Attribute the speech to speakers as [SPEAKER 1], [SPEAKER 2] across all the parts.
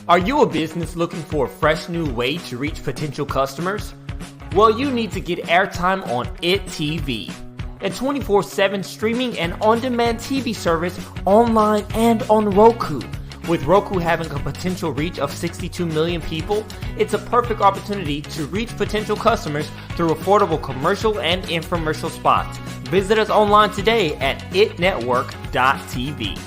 [SPEAKER 1] Are you a business looking for a fresh new way to reach potential customers? Well, you need to get airtime on IT TV, a 24/7 streaming and on-demand TV service online and on Roku. With Roku having a potential reach of 62 million people, it's a perfect opportunity to reach potential customers through affordable commercial and infomercial spots. Visit us online today at itnetwork.tv.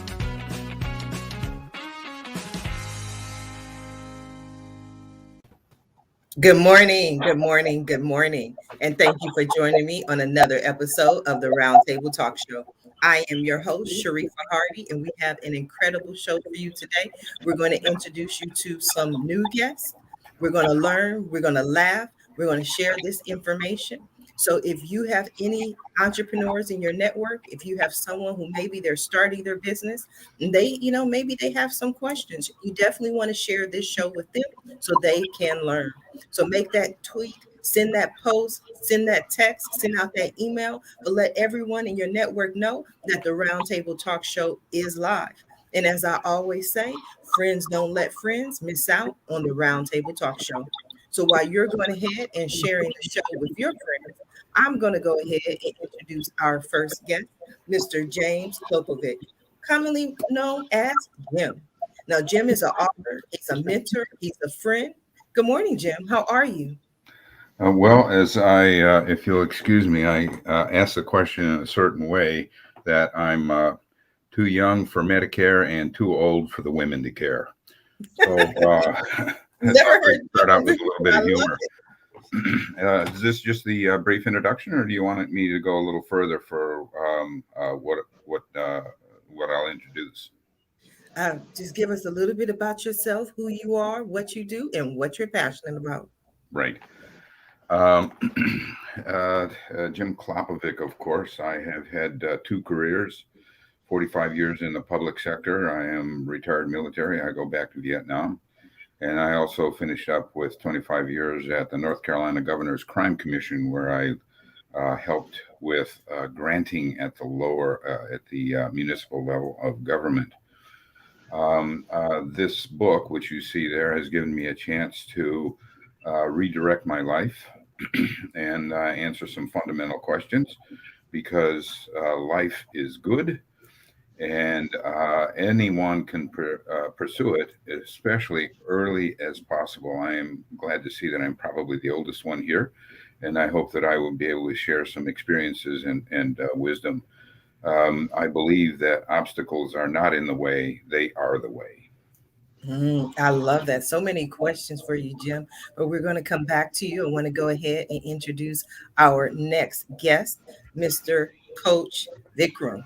[SPEAKER 2] Good morning, good morning, good morning, and thank you for joining me on another episode of the Roundtable Talk Show. I am your host, Sharifah Hardie, and we have an incredible show for you today. We're going to introduce you to some new guests. We're going to learn, we're going to laugh, we're going to share this information. So if you have any entrepreneurs in your network, if you have someone who maybe they're starting their business and they, maybe they have some questions, you definitely want to share this show with them so they can learn. So make that tweet, send that post, send that text, send out that email, but let everyone in your network know that the Roundtable Talk Show is live. And as I always say, friends don't let friends miss out on the Roundtable Talk Show. So while you're going ahead and sharing the show with your friends, I'm going to go ahead and introduce our first guest, Mr. James Klopovic, commonly known as Jim. Now, Jim is an author, he's a mentor, he's a friend. Good morning, Jim. How are you?
[SPEAKER 3] Well, as if you'll excuse me, I asked the question in a certain way that I'm too young for Medicare and too old for the women to care. So
[SPEAKER 2] Never heard
[SPEAKER 3] start out with a little bit of humor. Is this just the brief introduction, or do you want me to go a little further for what I'll introduce?
[SPEAKER 2] Just give us a little bit about yourself, who you are, what you do, and what you're passionate about.
[SPEAKER 3] Right. Jim Klopovic, of course. I have had two careers, 45 years in the public sector. I am retired military. I go back to Vietnam. And I also finished up with 25 years at the North Carolina Governor's Crime Commission, where I helped with granting at the municipal level of government. This book, which you see there, has given me a chance to redirect my life and answer some fundamental questions, because life is good. And anyone can pursue it, especially early as possible. I am glad to see that I'm probably the oldest one here, and I hope that I will be able to share some experiences and wisdom. I believe that obstacles are not in the way, they are the way.
[SPEAKER 2] I love that. So many questions for you, Jim, but we're going to come back to you. I want to go ahead and introduce our next guest, Mr. Coach Vikram.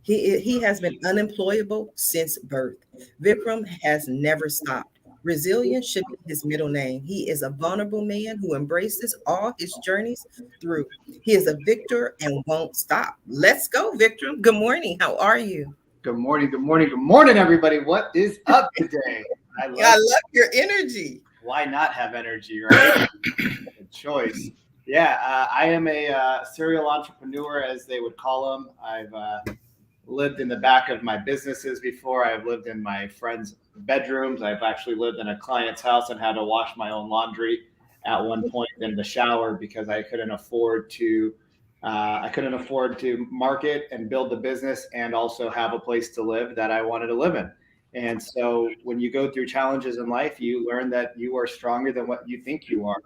[SPEAKER 2] He has been unemployable since birth. Vikram has never stopped. Resilience should be his middle name. He is a vulnerable man who embraces all his journeys through. He is a victor and won't stop. Let's go, Vikram. Good morning. How are you?
[SPEAKER 4] Good morning. Good morning. Good morning, everybody. What is up today?
[SPEAKER 2] I love your energy.
[SPEAKER 4] Why not have energy, right? Good choice. Yeah, I am a serial entrepreneur, as they would call them. I've lived in the back of my businesses before. I've lived in my friends' bedrooms. I've actually lived in a client's house and had to wash my own laundry at one point in the shower because I couldn't afford to market and build the business and also have a place to live that I wanted to live in. And so when you go through challenges in life, you learn that you are stronger than what you think you are.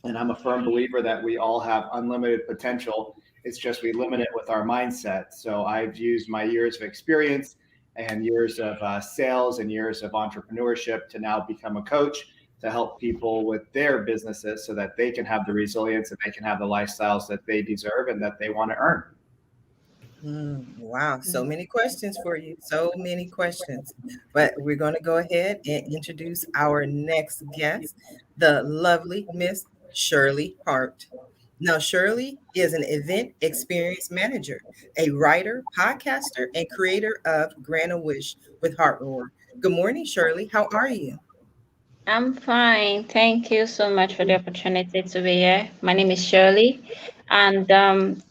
[SPEAKER 4] And I'm a firm believer that we all have unlimited potential. It's just we limit it with our mindset. So I've used my years of experience and years of sales and years of entrepreneurship to now become a coach to help people with their businesses so that they can have the resilience and they can have the lifestyles that they deserve and that they want to earn.
[SPEAKER 2] Wow. So many questions for you. So many questions. But we're going to go ahead and introduce our next guest, the lovely Miss Shirley Hart. Now, Shirley is an event experience manager, a writer, podcaster, and creator of Grant a Wish with HartRoar. Good morning, Shirley. How are you?
[SPEAKER 5] I'm fine. Thank you so much for the opportunity to be here. My name is Shirley, and I'm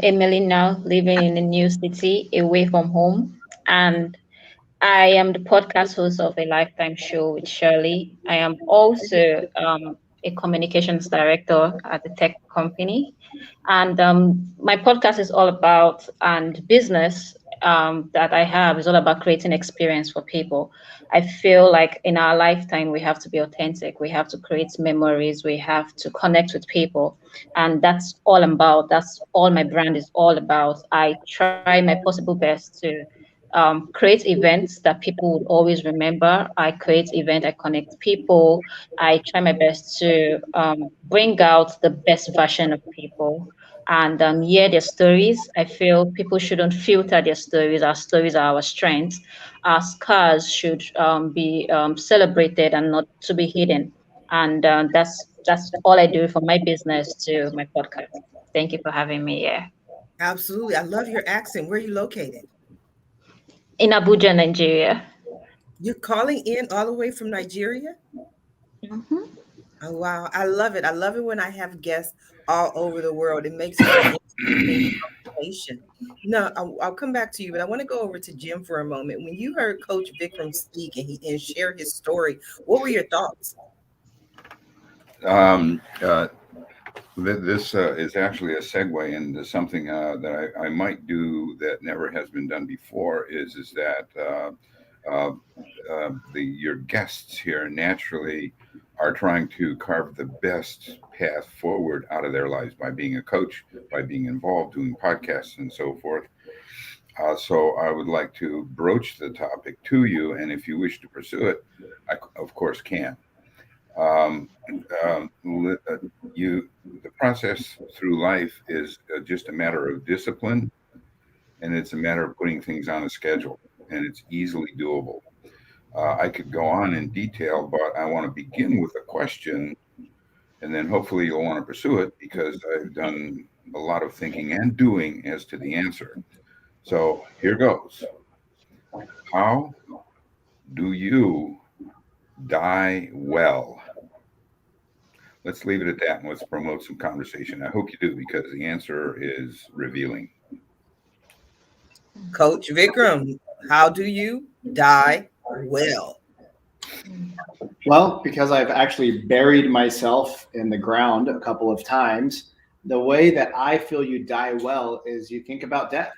[SPEAKER 5] a millennial living in a new city away from home. And I am the podcast host of a Lifetime Show with Shirley. I am also a communications director at a tech company. And my podcast is all about, and business that I have is all about creating experience for people. I feel like in our lifetime, we have to be authentic. We have to create memories. We have to connect with people. And that's all I'm about. That's all my brand is all about. I try my possible best to create events that people would always remember. I create events, I connect people. I try my best to bring out the best version of people and hear their stories. I feel people shouldn't filter their stories. Our stories are our strengths. Our scars should be celebrated and not to be hidden. And that's all I do from my business to my podcast. Thank you for having me here.
[SPEAKER 2] Absolutely. I love your accent. Where are you located?
[SPEAKER 5] In Abuja, Nigeria.
[SPEAKER 2] You're calling in all the way from Nigeria?
[SPEAKER 5] Mhm.
[SPEAKER 2] Oh, wow. I love it. I love it when I have guests all over the world. It makes for an interesting conversation. No, I'll come back to you, but I want to go over to Jim for a moment. When you heard Coach Vikram speak and share his story, what were your thoughts?
[SPEAKER 3] Um, uh, this is actually a segue into something that I might do that never has been done before. Is that your guests here naturally are trying to carve the best path forward out of their lives by being a coach, by being involved, doing podcasts, and so forth. So I would like to broach the topic to you, and if you wish to pursue it, I of course can. Um, the process through life is just a matter of discipline, and it's a matter of putting things on a schedule, and it's easily doable. I could go on in detail, but I want to begin with a question, and then hopefully you'll want to pursue it because I've done a lot of thinking and doing as to the answer. So here goes. How do you die well? Let's leave it at that and let's promote some conversation. I hope you do because the answer is revealing.
[SPEAKER 2] Coach Vikram, how do you die well?
[SPEAKER 4] Well, because I've actually buried myself in the ground a couple of times, the way that I feel you die well is you think about death,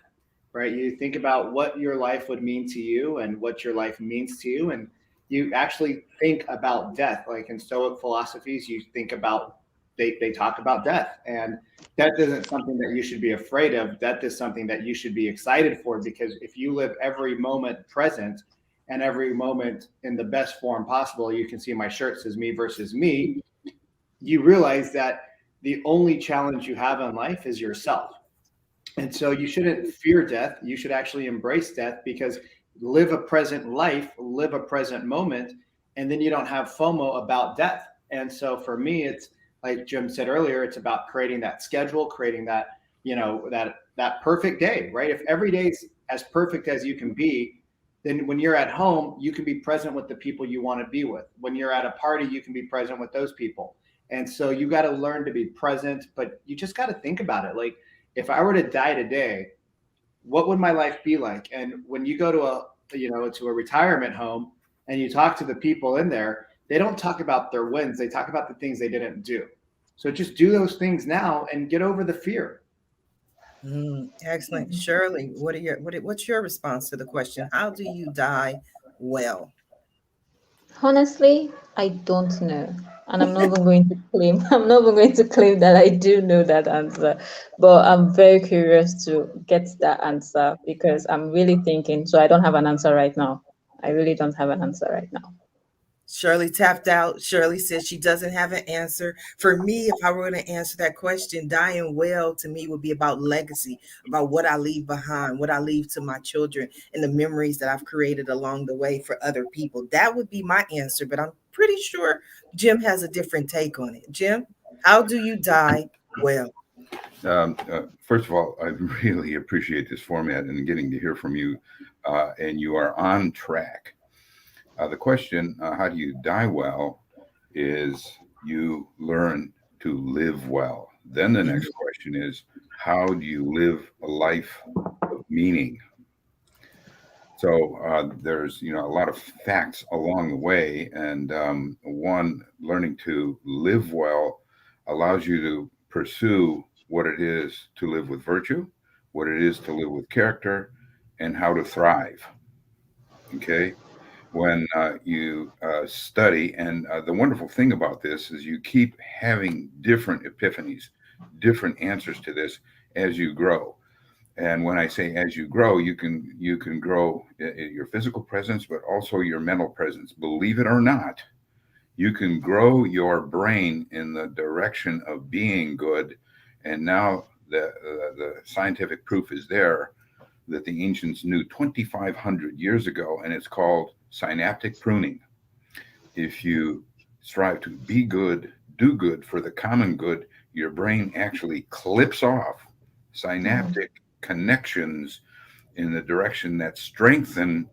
[SPEAKER 4] right? You think about what your life would mean to you and what your life means to you. And you actually think about death. Like in Stoic philosophies, you think about, they talk about death. And death isn't something that you should be afraid of. Death is something that you should be excited for, because if you live every moment present and every moment in the best form possible, you can see my shirt says me versus me, you realize that the only challenge you have in life is yourself. And so you shouldn't fear death. You should actually embrace death, because live a present life, live a present moment, and then you don't have FOMO about death. And so for me, it's like Jim said earlier, it's about creating that schedule, creating that, that perfect day, right? If every day is as perfect as you can be, then when you're at home, you can be present with the people you want to be with. When you're at a party, you can be present with those people. And so you got to learn to be present, but you just got to think about it. Like, if I were to die today, what would my life be like? And when you go to a retirement home and you talk to the people in there, they don't talk about their wins. They talk about the things they didn't do. So just do those things now and get over the fear.
[SPEAKER 2] Excellent. Shirley, what's your response to the question? How do you die well?
[SPEAKER 5] Honestly, I don't know. And I'm not even going to claim I'm not even going to claim that I do know that answer. But I'm very curious to get that answer because I'm really thinking. So I don't have an answer right now. I really don't have an answer right now.
[SPEAKER 2] Shirley tapped out. Shirley said she doesn't have an answer. For me, if I were going to answer that question, dying well to me would be about legacy, about what I leave behind, what I leave to my children, and the memories that I've created along the way for other people. That would be my answer, but I'm pretty sure Jim has a different take on it. Jim, how do you die well?
[SPEAKER 3] First of all, I really appreciate this format and getting to hear from you, and you are on track. The question, how do you die well, is you learn to live well. Then the next question is, how do you live a life of meaning? So there's, a lot of facts along the way. And one, learning to live well allows you to pursue what it is to live with virtue, what it is to live with character, and how to thrive. Okay. When you study, and the wonderful thing about this is you keep having different epiphanies, different answers to this as you grow. And when I say as you grow, you can grow your physical presence, but also your mental presence. Believe it or not, you can grow your brain in the direction of being good. And now the scientific proof is there that the ancients knew 2,500 years ago, and it's called synaptic pruning. If you strive to be good, do good for the common good, your brain actually clips off synaptic connections in the direction that strengthen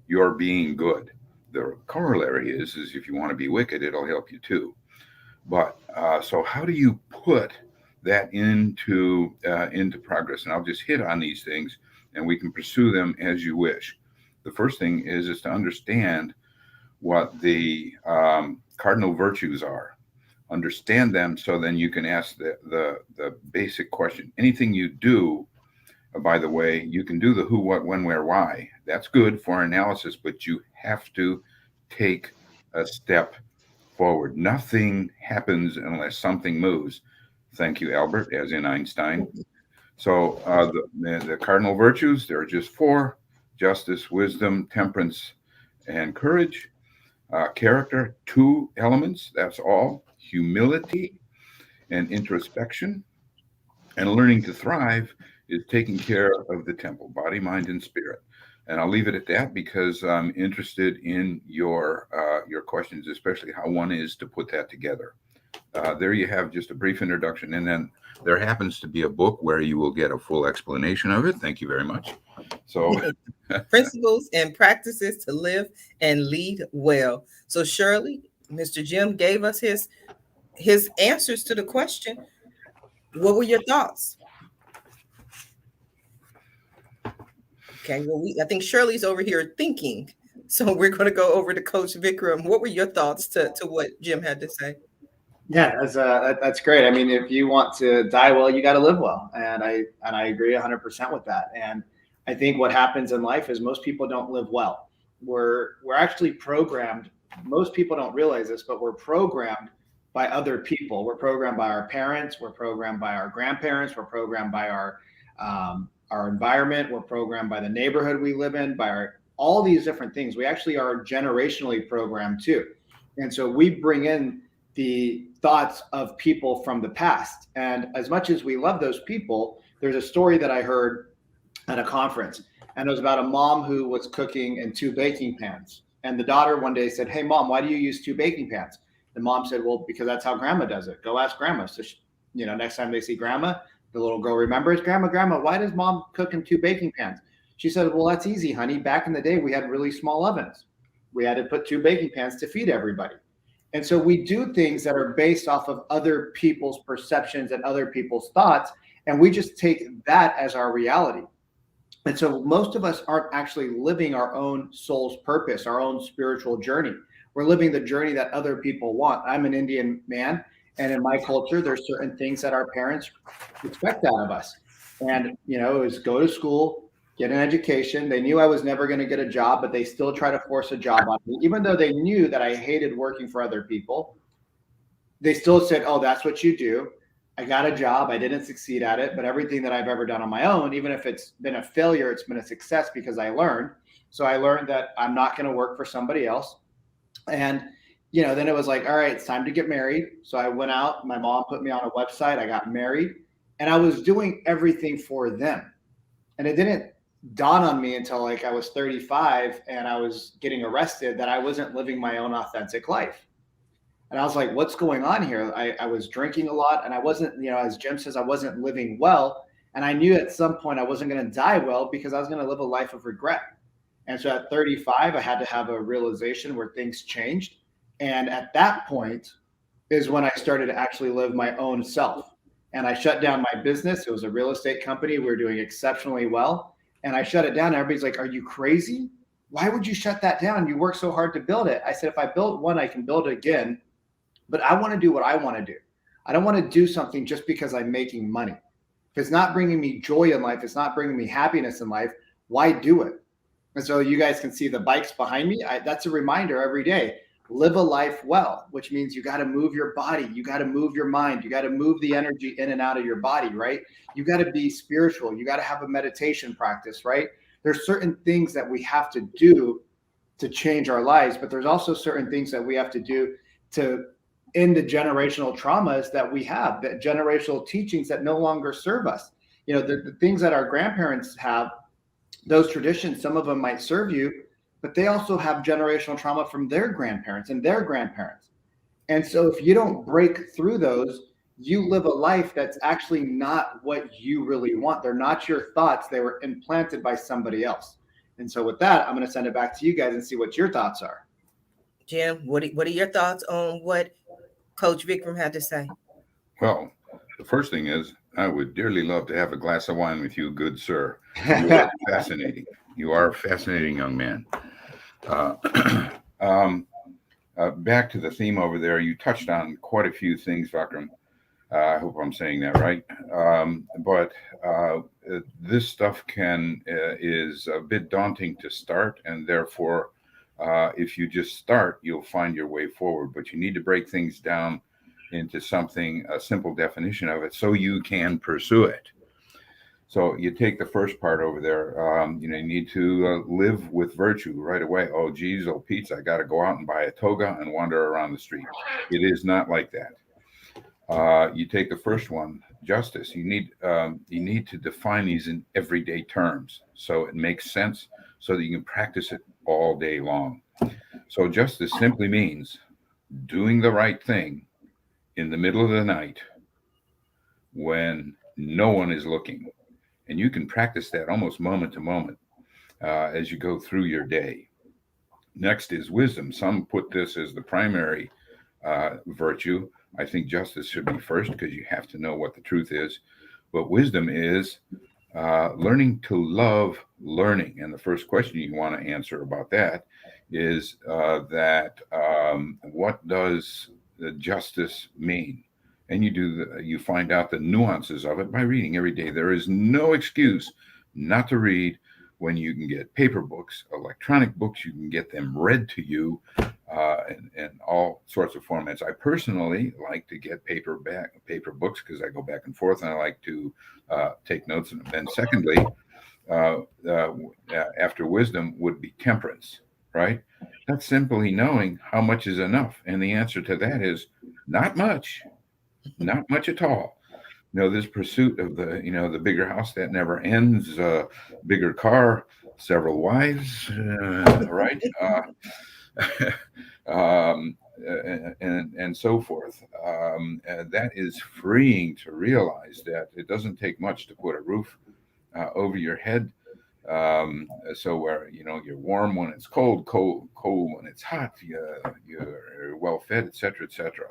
[SPEAKER 3] your being good. The corollary is if you want to be wicked, it'll help you too. But so how do you put that into progress? And I'll just hit on these things, and we can pursue them as you wish. The first thing is to understand what the cardinal virtues are. Understand them, so then you can ask the basic question. Anything you do, by the way, you can do the who, what, when, where, why. That's good for analysis, but you have to take a step forward. Nothing happens unless something moves. Thank you, Albert, as in Einstein. So the cardinal virtues, there are just four: justice, wisdom, temperance, and courage. Character, two elements, that's all: humility and introspection. And learning to thrive is taking care of the temple, body, mind, and spirit. And I'll leave it at that because I'm interested in your questions, especially how one is to put that together. There you have just a brief introduction, and then there happens to be a book where you will get a full explanation of it. Thank you very much. So,
[SPEAKER 2] Principles and practices to live and lead well. So Shirley, Mr. Jim gave us his answers to the question. What were your thoughts? Okay, well, I think Shirley's over here thinking. So we're going to go over to Coach Vikram. What were your thoughts to what Jim had to say?
[SPEAKER 4] Yeah, that's great. I mean, if you want to die well, you got to live well, and I agree 100% with that. And I think what happens in life is most people don't live well. We're actually programmed. Most people don't realize this, but we're programmed by other people. We're programmed by our parents. We're programmed by our grandparents. We're programmed by our environment. We're programmed by the neighborhood we live in, by all these different things. We actually are generationally programmed too. And so we bring in the thoughts of people from the past. And as much as we love those people, there's a story that I heard at a conference, and it was about a mom who was cooking in 2 baking pans. And the daughter one day said, "Hey mom, why do you use 2 baking pans?" The mom said, "Well, because that's how grandma does it. Go ask grandma." So next time they see grandma, the little girl remembers, grandma, why does mom cook in 2 baking pans? She said, "Well, that's easy, honey. Back in the day, we had really small ovens. We had to put 2 baking pans to feed everybody." And so we do things that are based off of other people's perceptions and other people's thoughts, and we just take that as our reality. And so most of us aren't actually living our own soul's purpose, our own spiritual journey. We're living the journey that other people want. I'm an Indian man, and in my culture, there's certain things that our parents expect out of us. And, it was go to school, get an education. They knew I was never going to get a job, but they still try to force a job on me. Even though they knew that I hated working for other people, they still said, "Oh, that's what you do." I got a job. I didn't succeed at it, but everything that I've ever done on my own, even if it's been a failure, it's been a success because I learned. So I learned that I'm not going to work for somebody else. And, then it was like, all right, it's time to get married. So I went out, my mom put me on a website, I got married, and I was doing everything for them. And it didn't dawn on me until I was 35 and I was getting arrested that I wasn't living my own authentic life. And I was like, what's going on here? I was drinking a lot, and I wasn't, as Jim says, I wasn't living well. And I knew at some point I wasn't going to die well because I was going to live a life of regret. And so at 35, I had to have a realization where things changed. And at that point is when I started to actually live my own self. And I shut down my business. It was a real estate company. We were doing exceptionally well. and I shut it down. Everybody's like, are you crazy? Why would you shut that down? You worked so hard to build it. I said, if I build one, I can build it again, but I want to do what I want to do. I don't want to do something just because I'm making money. If it's not bringing me joy in life, it's not bringing me happiness in life, why do it? And so you guys can see the bikes behind me. That's a reminder every day. Live a life well, which means you got to move your body. You got to move your mind. You got to move the energy in and out of your body, right? You got to be spiritual. You got to have a meditation practice, right? There's certain things that we have to do to change our lives, but there's also certain things that we have to do to end the generational traumas that we have, that generational teachings that no longer serve us. You know, the things that our grandparents have, those traditions, some of them might serve you, but they also have generational trauma from their grandparents and their grandparents. And so if you don't break through those, you live a life that's actually not what you really want. They're not your thoughts. They were implanted by somebody else. And so with that, I'm going to send it back to you guys and see what your thoughts are.
[SPEAKER 2] Jim, what are your thoughts on what Coach Vikram had to say?
[SPEAKER 3] Well, the first thing is, I would dearly love to have a glass of wine with you, good sir. You are fascinating. You are a fascinating young man. Back to the theme over there, you touched on quite a few things, Vikram. I hope I'm saying that right. But this stuff is a bit daunting to start, and therefore, if you just start, you'll find your way forward. But you need to break things down into something, a simple definition of it, so you can pursue it. So you take the first part over there. You need to live with virtue right away. Oh, geez, oh, Pete, I got to go out and buy a toga and wander around the street. It is not like that. You take the first one, justice. You need to define these in everyday terms so it makes sense, so that you can practice it all day long. So justice simply means doing the right thing in the middle of the night when no one is looking. And you can practice that almost moment to moment as you go through your day. Next is wisdom. Some put this as the primary virtue. I think justice should be first because you have to know what the truth is. But wisdom is learning to love learning. And the first question you want to answer about that is what does justice mean? And you find out the nuances of it by reading every day. There is no excuse not to read when you can get paper books, electronic books. You can get them read to you in all sorts of formats. I personally like to get paper books because I go back and forth, and I like to take notes. And then secondly, after wisdom would be temperance, right? That's simply knowing how much is enough. And the answer to that is not much. Not much at all. This pursuit of the bigger house that never ends, bigger car, several wives, right? And so forth. That is freeing to realize that it doesn't take much to put a roof over your head. So where, you're warm when it's cold when it's hot, you're well fed, et cetera, et cetera.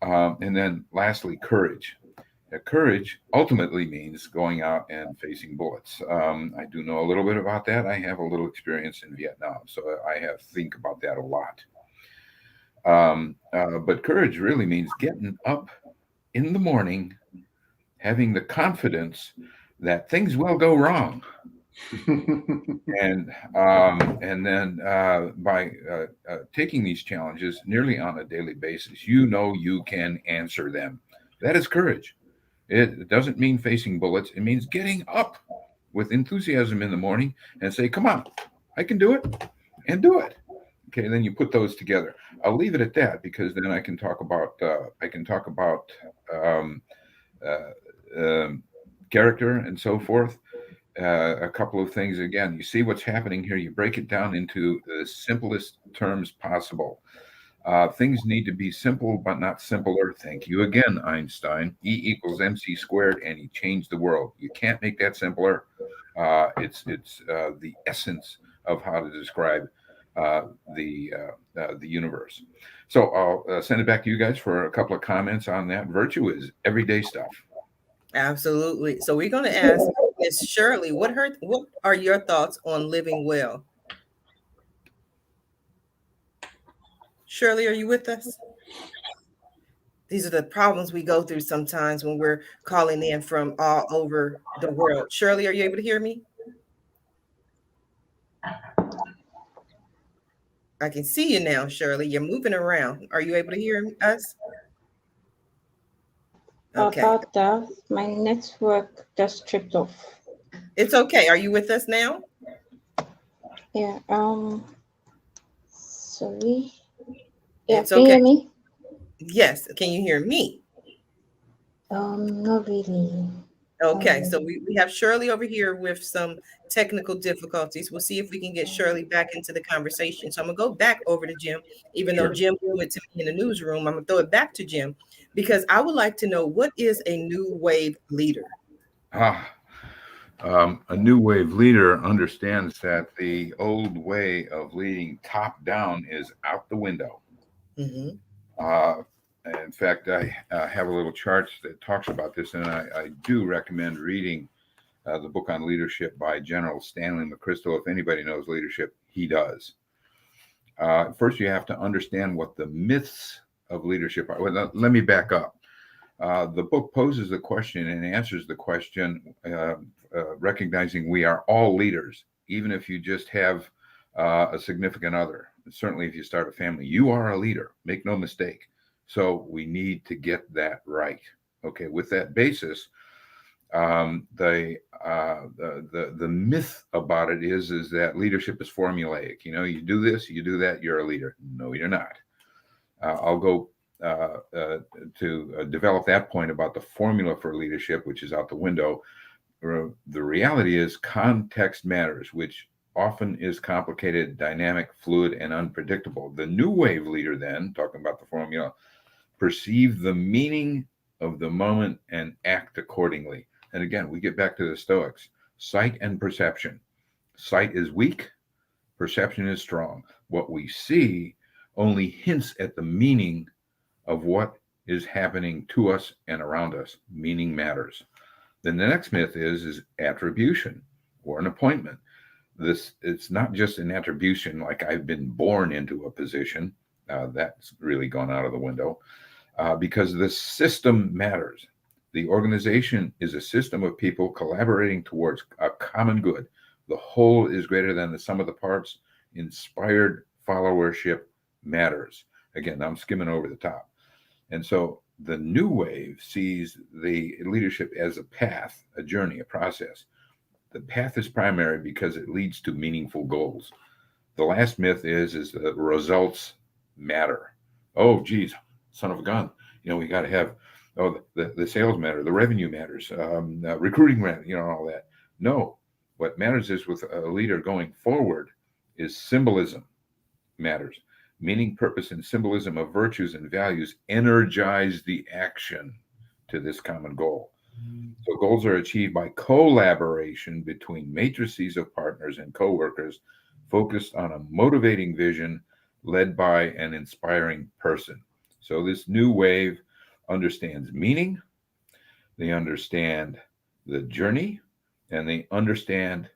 [SPEAKER 3] And then lastly, courage. Courage ultimately means going out and facing bullets. I do know a little bit about that. I have a little experience in Vietnam, so I have to think about that a lot. But courage really means getting up in the morning, having the confidence that things will go wrong. And then by taking these challenges nearly on a daily basis, you can answer them. That is courage. It doesn't mean facing bullets. It means getting up with enthusiasm in the morning and say, come on, I can do it, and do it. Okay, then you put those together. I'll leave it at that because then I can talk about character and so forth. A couple of things. Again, you see what's happening here. You break it down into the simplest terms possible. Things need to be simple, but not simpler. Thank you again, Einstein. E = mc squared, and he changed the world. You can't make that simpler. It's the essence of how to describe the universe. So I'll send it back to you guys for a couple of comments on that. Virtue is everyday stuff.
[SPEAKER 2] Absolutely. So we're going to ask Miss Shirley, what are your thoughts on living well? Shirley, are you with us? These are the problems we go through sometimes when we're calling in from all over the world. Shirley, are you able to hear me? I can see you now, Shirley. You're moving around. Are you able to hear us? Okay.
[SPEAKER 5] About that, my network just tripped off.
[SPEAKER 2] It's okay. Are you with us now?
[SPEAKER 5] Yeah. Sorry. Yeah.
[SPEAKER 2] It's
[SPEAKER 5] Can you
[SPEAKER 2] okay.
[SPEAKER 5] hear me?
[SPEAKER 2] Yes. Can you hear me?
[SPEAKER 5] Not really.
[SPEAKER 2] Okay. So we have Shirley over here with some technical difficulties. We'll see if we can get Shirley back into the conversation. So I'm gonna go back over to Jim, even though Jim threw it to me in the newsroom. I'm gonna throw it back to Jim because I would like to know, what is a new wave leader?
[SPEAKER 3] A new wave leader understands that the old way of leading top down is out the window.
[SPEAKER 2] Mm-hmm.
[SPEAKER 3] In fact, I have a little chart that talks about this, and I do recommend reading the book on leadership by General Stanley McChrystal. If anybody knows leadership, he does. First, you have to understand what the myths of leadership are. Well, let me back up. The book poses the question and answers the question, recognizing we are all leaders, even if you just have a significant other. Certainly, if you start a family, you are a leader. Make no mistake. So we need to get that right. Okay, with that basis, the myth about it is that leadership is formulaic. You know, you do this, you do that, you're a leader. No, you're not. I'll go to develop that point about the formula for leadership, which is out the window. The reality is context matters, which often is complicated, dynamic, fluid, and unpredictable. The new wave leader, then, talking about the formula, perceive the meaning of the moment and act accordingly. And again, we get back to the Stoics. Sight and perception. Sight is weak, perception is strong. What we see only hints at the meaning of what is happening to us and around us. Meaning matters. Then the next myth is attribution or an appointment. It's not just an attribution like I've been born into a position. That's really gone out of the window because the system matters. The organization is a system of people collaborating towards a common good. The whole is greater than the sum of the parts. Inspired followership matters. Again, I'm skimming over the top. And so the new wave sees the leadership as a path, a journey, a process. The path is primary because it leads to meaningful goals. The last myth is that results matter. Oh, geez, son of a gun. You know, we got to have, the sales matter, the revenue matters, recruiting, all that. No, what matters is with a leader going forward is symbolism matters. Meaning, purpose, and symbolism of virtues and values energize the action to this common goal. So goals are achieved by collaboration between matrices of partners and coworkers focused on a motivating vision led by an inspiring person. So this new wave understands meaning, they understand the journey, and they understand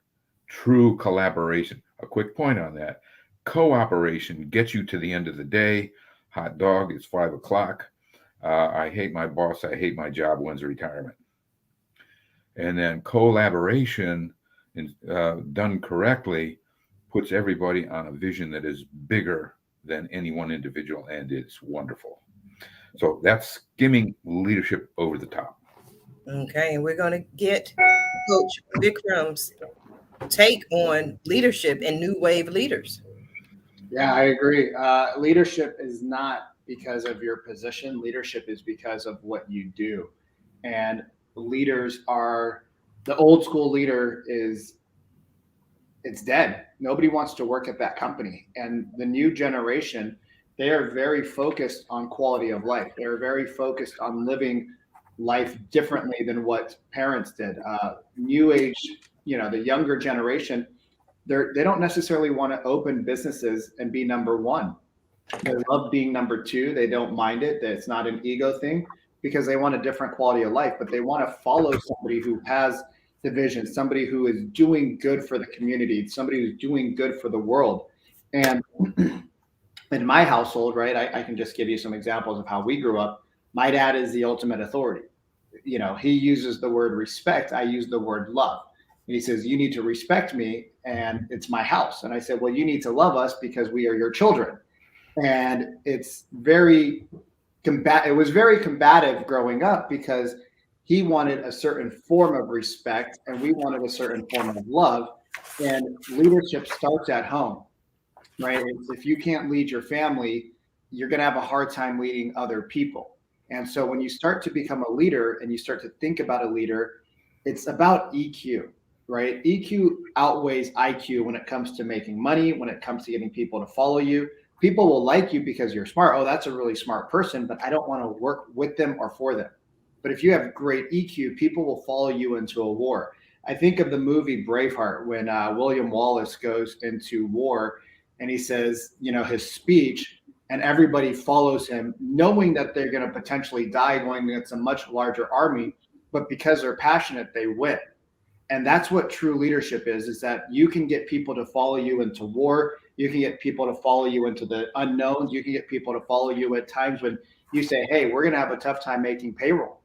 [SPEAKER 3] true collaboration. A quick point on that. Cooperation gets you to the end of the day. Hot dog, it's 5 o'clock. I hate my boss. I hate my job. When's retirement? And then collaboration, done correctly, puts everybody on a vision that is bigger than any one individual, and it's wonderful. So that's skimming leadership over the top.
[SPEAKER 2] Okay, and we're going to get Coach Vikram's take on leadership and new wave leaders.
[SPEAKER 4] Yeah, I agree. Leadership is not because of your position. Leadership is because of what you do. And leaders are, the old school leader it's dead. Nobody wants to work at that company. And the new generation, they are very focused on quality of life. They're very focused on living life differently than what parents did. New age, the younger generation, they don't necessarily want to open businesses and be number one. They love being number two. They don't mind it. It's not an ego thing because they want a different quality of life, but they want to follow somebody who has the vision, somebody who is doing good for the community, somebody who's doing good for the world. And in my household, right, I can just give you some examples of how we grew up. My dad is the ultimate authority. You know, he uses the word respect. I use the word love. And he says, you need to respect me, and it's my house. And I said, well, you need to love us because we are your children. And it's very it was very combative growing up because he wanted a certain form of respect and we wanted a certain form of love. And leadership starts at home, right? If you can't lead your family, you're going to have a hard time leading other people. And so when you start to become a leader and you start to think about a leader, it's about EQ, right? EQ outweighs IQ when it comes to making money, when it comes to getting people to follow you. People will like you because you're smart. Oh, that's a really smart person, but I don't want to work with them or for them. But if you have great EQ, people will follow you into a war. I think of the movie Braveheart when William Wallace goes into war and he says, you know, his speech, and everybody follows him knowing that they're going to potentially die, knowing that it's a much larger army, but because they're passionate, they win. And that's what true leadership is that you can get people to follow you into war. You can get people to follow you into the unknowns. You can get people to follow you at times when you say, hey, we're going to have a tough time making payroll.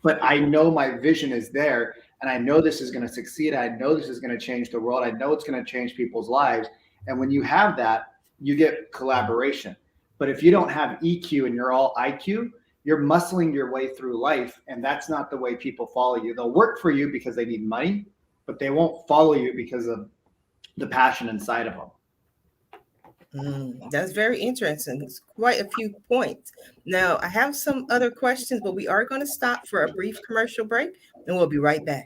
[SPEAKER 4] But I know my vision is there, and I know this is going to succeed. I know this is going to change the world. I know it's going to change people's lives. And when you have that, you get collaboration. But if you don't have EQ and you're all IQ, you're muscling your way through life, and that's not the way people follow you. They'll work for you because they need money, but they won't follow you because of the passion inside of them.
[SPEAKER 2] That's very interesting. It's quite a few points. Now, I have some other questions, but we are going to stop for a brief commercial break, and we'll be right back.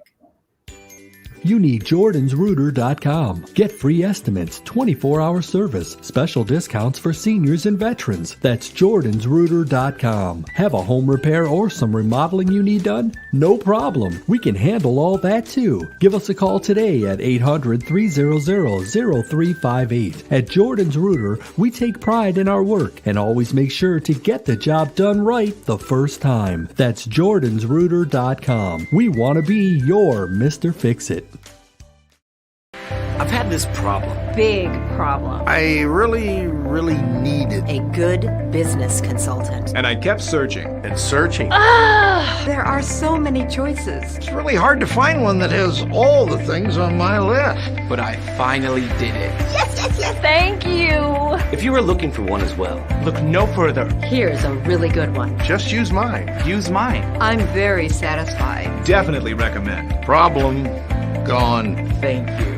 [SPEAKER 6] You need jordansrooter.com. Get free estimates, 24-hour service, special discounts for seniors and veterans. That's jordansrooter.com. Have a home repair or some remodeling you need done? No problem. We can handle all that too. Give us a call today at 800-300-0358. At Jordan's Rooter, we take pride in our work and always make sure to get the job done right the first time. That's jordansrooter.com. We want to be your Mr. Fix-It.
[SPEAKER 7] I've had this problem.
[SPEAKER 8] Big problem.
[SPEAKER 7] I really needed
[SPEAKER 8] A good business consultant.
[SPEAKER 9] And I kept searching.
[SPEAKER 7] and searching.
[SPEAKER 8] There are so many choices.
[SPEAKER 7] It's really hard to find one that has all the things on my list.
[SPEAKER 1] But I finally did it.
[SPEAKER 8] Yes. Thank you.
[SPEAKER 10] If you are looking for one as well,
[SPEAKER 1] Look no further.
[SPEAKER 8] Here's a really good one.
[SPEAKER 7] Just use mine.
[SPEAKER 1] Use mine.
[SPEAKER 8] I'm very satisfied.
[SPEAKER 9] Definitely recommend.
[SPEAKER 7] Problem gone.
[SPEAKER 1] Thank you.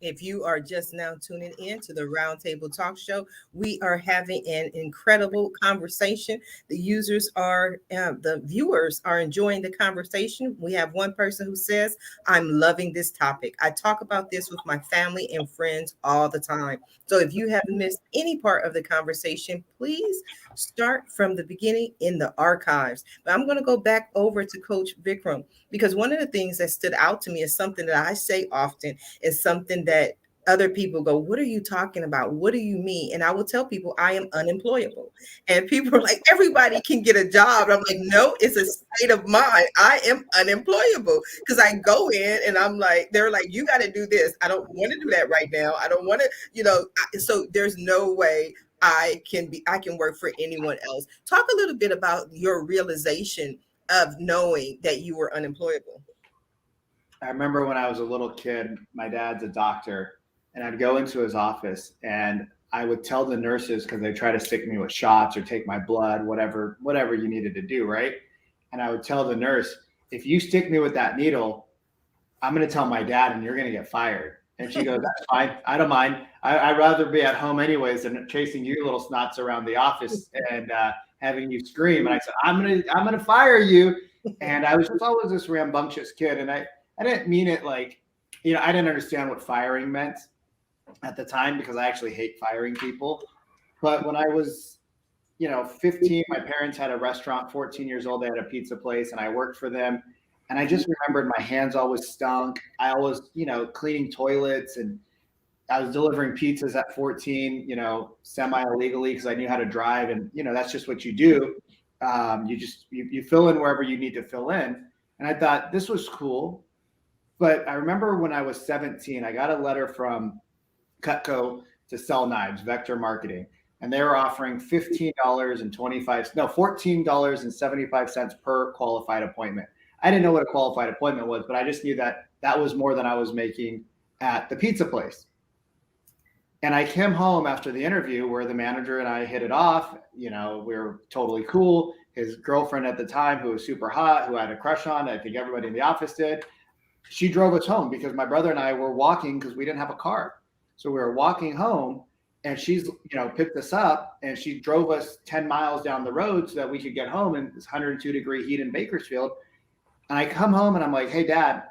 [SPEAKER 2] If you are just now tuning in to the Roundtable Talk Show, we are having an incredible conversation. The viewers are enjoying the conversation. We have one person who says, I'm loving this topic. I talk about this with my family and friends all the time. So if you have missed any part of the conversation, please start from the beginning in the archives. But I'm going to go back over to Coach Vikram, because one of the things that stood out to me is something that I say often, is something that other people go, what are you talking about? What do you mean? And I will tell people I am unemployable. And people are like, everybody can get a job. And I'm like, no, it's a state of mind. I am unemployable, because I go in and I'm like, they're like, you got to do this. I don't want to do that right now. I don't want to, so there's no way I can work for anyone else. Talk a little bit about your realization of knowing that you were unemployable.
[SPEAKER 4] I remember when I was a little kid, my dad's a doctor, and I'd go into his office and I would tell the nurses, because they try to stick me with shots or take my blood, whatever you needed to do, right? And I would tell the nurse, if you stick me with that needle, I'm going to tell my dad and you're going to get fired. And she goes, that's fine. I don't mind. I'd rather be at home anyways than chasing you little snots around the office and having you scream. And I said, I'm gonna fire you. And I was just always this rambunctious kid. And I didn't mean it like, I didn't understand what firing meant at the time, because I actually hate firing people. But when I was, 15, my parents had a restaurant. 14 years old, they had a pizza place, and I worked for them. And I just remembered my hands always stunk. I always, cleaning toilets. And I was delivering pizzas at 14, semi-illegally because I knew how to drive. And, that's just what you do. You fill in wherever you need to fill in. And I thought this was cool. But I remember when I was 17, I got a letter from Cutco to sell knives, Vector Marketing. And they were offering $14.75 per qualified appointment. I didn't know what a qualified appointment was, but I just knew that was more than I was making at the pizza place. And I came home after the interview where the manager and I hit it off. We were totally cool. His girlfriend at the time, who was super hot, who I had a crush on, I think everybody in the office did, she drove us home because my brother and I were walking because we didn't have a car. So we were walking home and she's, picked us up and she drove us 10 miles down the road so that we could get home in this 102-degree heat in Bakersfield. And I come home and I'm like, hey, Dad,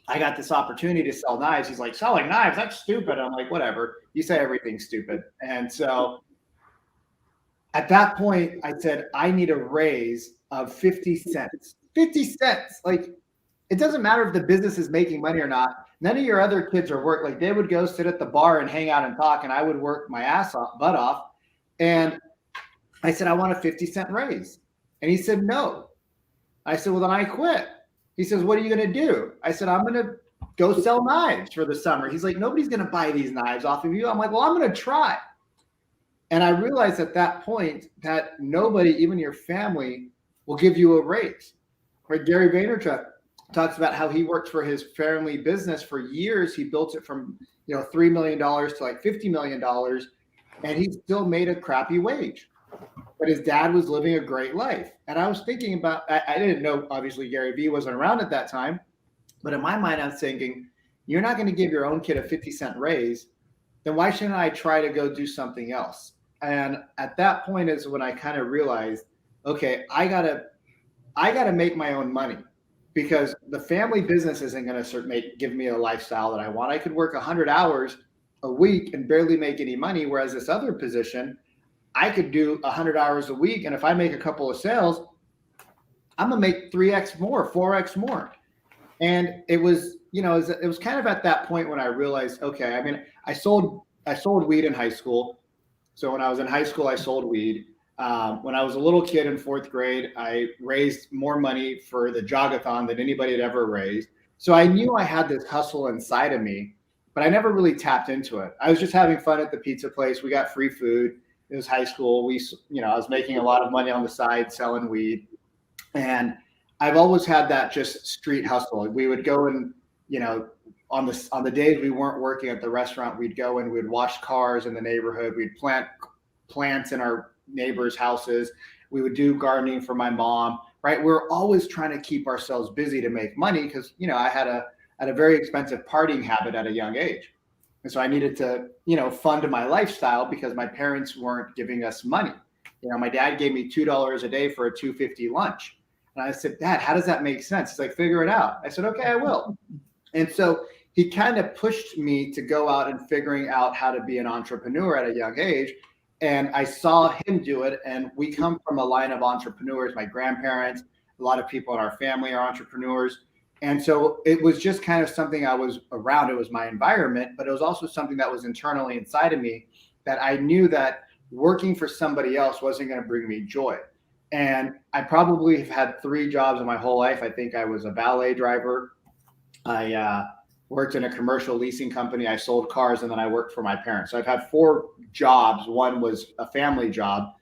[SPEAKER 4] I got this opportunity to sell knives. He's like, selling knives? That's stupid. I'm like, whatever. You say everything's stupid. And so at that point, I said, I need a raise of 50 cents. 50 cents. Like, it doesn't matter if the business is making money or not. None of your other kids are work. Like, they would go sit at the bar and hang out and talk, and I would work my butt off. And I said, I want a 50-cent raise. And he said, no. I said, well, then I quit. He says, what are you going to do? I said, I'm going to go sell knives for the summer. He's like, nobody's going to buy these knives off of you. I'm like, well, I'm going to try. And I realized at that point that nobody, even your family, will give you a raise. Right? Gary Vaynerchuk talks about how he worked for his family business for years. He built it from, $3 million to like $50 million, and he still made a crappy wage. But his dad was living a great life. And I was thinking about, I didn't know, obviously Gary Vee wasn't around at that time, but in my mind, I was thinking, you're not going to give your own kid a 50-cent raise, then why shouldn't I try to go do something else? And at that point is when I kind of realized, okay, I gotta make my own money, because the family business isn't going to give me a lifestyle that I want. I could work 100 hours a week and barely make any money, whereas this other position, I could do 100 hours a week. And if I make a couple of sales, I'm going to make 3x more, 4x more. And it was, it was kind of at that point when I realized, okay, I mean, I sold weed in high school. So when I was in high school, I sold weed. When I was a little kid in 4th grade, I raised more money for the jogathon than anybody had ever raised. So I knew I had this hustle inside of me, but I never really tapped into it. I was just having fun at the pizza place. We got free food. It was high school. I was making a lot of money on the side selling weed. And I've always had that just street hustle. We would go and, on the days we weren't working at the restaurant, we'd go and we'd wash cars in the neighborhood. We'd plant plants in our neighbors' houses. We would do gardening for my mom, right? We're always trying to keep ourselves busy to make money because, I had a very expensive partying habit at a young age. And so I needed to, fund my lifestyle because my parents weren't giving us money. My dad gave me $2 a day for a $2.50 lunch. And I said, Dad, how does that make sense? He's like, figure it out. I said, okay, I will. And so he kind of pushed me to go out and figuring out how to be an entrepreneur at a young age. And I saw him do it. And we come from a line of entrepreneurs. My grandparents, a lot of people in our family are entrepreneurs. And so it was just kind of something I was around. It was my environment, but it was also something that was internally inside of me that I knew that working for somebody else wasn't going to bring me joy. And I probably have had 3 jobs in my whole life. I think I was a valet driver. I worked in a commercial leasing company. I sold cars, and then I worked for my parents. So I've had 4 jobs. One was a family job.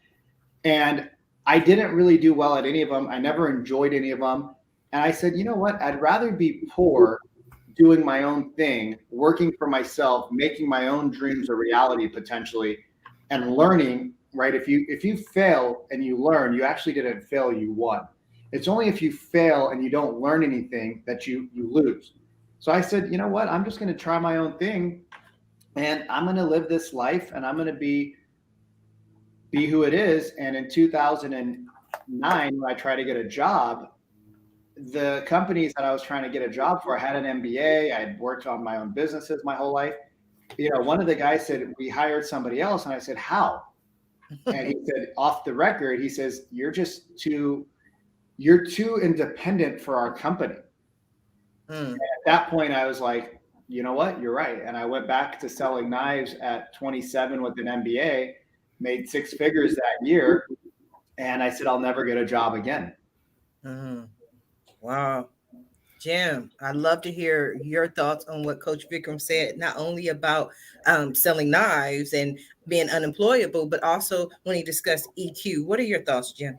[SPEAKER 4] And I didn't really do well at any of them. I never enjoyed any of them. And I said, you know what? I'd rather be poor doing my own thing, working for myself, making my own dreams a reality potentially, and learning, right? If you fail and you learn, you actually didn't fail, you won. It's only if you fail and you don't learn anything that you lose. So I said, you know what? I'm just going to try my own thing, and I'm going to live this life, and I'm going to be who it is. And in 2009, when I tried to get a job, the companies that I was trying to get a job for, I had an MBA. I had worked on my own businesses my whole life. One of the guys said, we hired somebody else. And I said, how? And he said, off the record, he says, you're too independent for our company. And at that point, I was like, you know what, you're right. And I went back to selling knives at 27 with an MBA, made 6 figures that year. And I said, I'll never get a job again.
[SPEAKER 2] Wow. Jim, I'd love to hear your thoughts on what Coach Vikram said, not only about selling knives and being unemployable, but also when he discussed EQ. What are your thoughts, Jim?